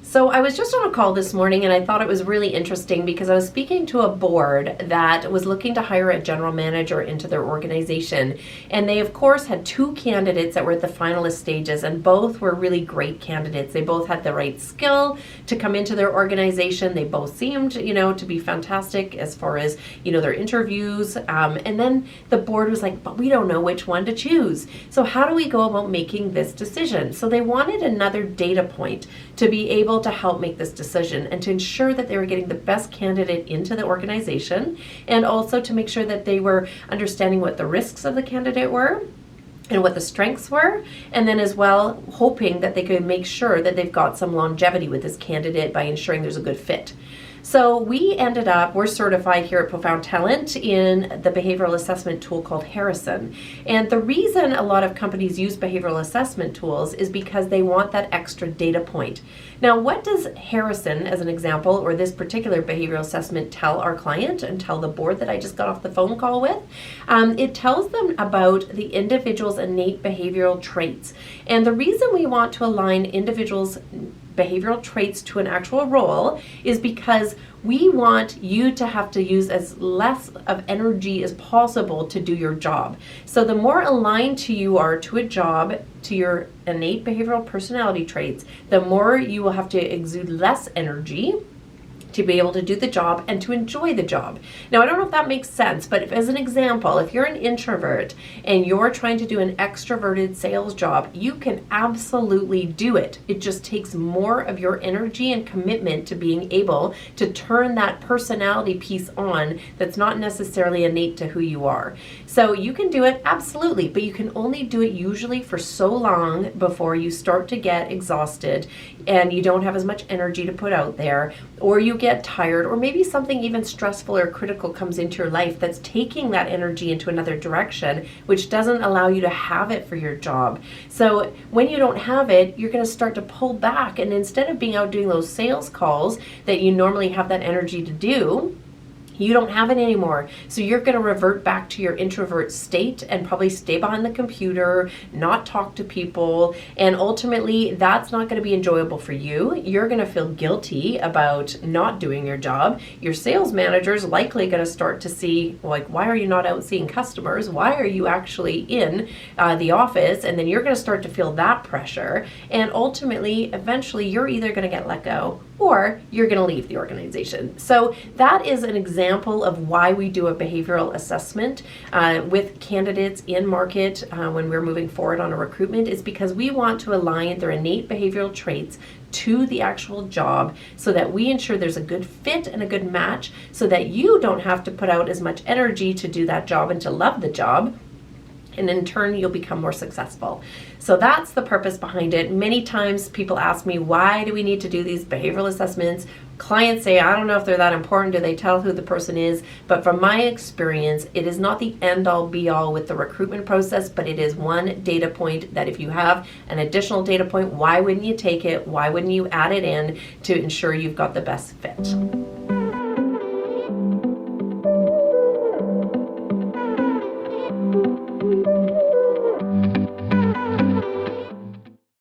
So I was just on a call this morning and I thought it was really interesting because I was speaking to a board that was looking to hire a general manager into their organization. And they, of course, had two candidates that were at the finalist stages, and both were really great candidates. They both had the right skill to come into their organization. They both seemed, to be fantastic as far as, their interviews. And then the board was like, but we don't know which one to choose. So how do we go about making this decision? So they wanted another data point to be able to help make this decision and to ensure that they were getting the best candidate into the organization, and also to make sure that they were understanding what the risks of the candidate were and what the strengths were, and then as well hoping that they could make sure that they've got some longevity with this candidate by ensuring there's a good fit. So we're certified here at ProFound Talent in the behavioral assessment tool called Harrison. And the reason a lot of companies use behavioral assessment tools is because they want that extra data point. Now, what does Harrison, as an example, or this particular behavioral assessment tell our client and tell the board that I just got off the phone call with? It tells them about the individual's innate behavioral traits. And the reason we want to align individuals' behavioral traits to an actual role is because we want you to have to use as less of energy as possible to do your job. So the more aligned you are to a job, to your innate behavioral personality traits, the more you will have to exude less energy to be able to do the job and to enjoy the job. Now, I don't know if that makes sense, but as an example, if you're an introvert and you're trying to do an extroverted sales job, you can absolutely do it. It just takes more of your energy and commitment to being able to turn that personality piece on that's not necessarily innate to who you are. So you can do it, absolutely, but you can only do it usually for so long before you start to get exhausted and you don't have as much energy to put out there, or you get tired, or maybe something even stressful or critical comes into your life that's taking that energy into another direction, which doesn't allow you to have it for your job. So when you don't have it, you're going to start to pull back, and instead of being out doing those sales calls that you normally have that energy to do, you don't have it anymore. So you're going to revert back to your introvert state and probably stay behind the computer, not talk to people, and ultimately that's not going to be enjoyable for you. You're going to feel guilty about not doing your job. Your sales manager is likely going to start to see, like, why are you not out seeing customers? Why are you actually in the office? And then you're going to start to feel that pressure, and ultimately, eventually, you're either going to get let go or you're going to leave the organization. So that is an example of why we do a behavioral assessment with candidates in market when we're moving forward on a recruitment, is because we want to align their innate behavioral traits to the actual job so that we ensure there's a good fit and a good match so that you don't have to put out as much energy to do that job and to love the job. And in turn, you'll become more successful. So that's the purpose behind it. Many times people ask me, why do we need to do these behavioral assessments? Clients say, I don't know if they're that important. Do they tell who the person is? But from my experience, it is not the end all be all with the recruitment process, but it is one data point that if you have an additional data point, why wouldn't you take it? Why wouldn't you add it in to ensure you've got the best fit?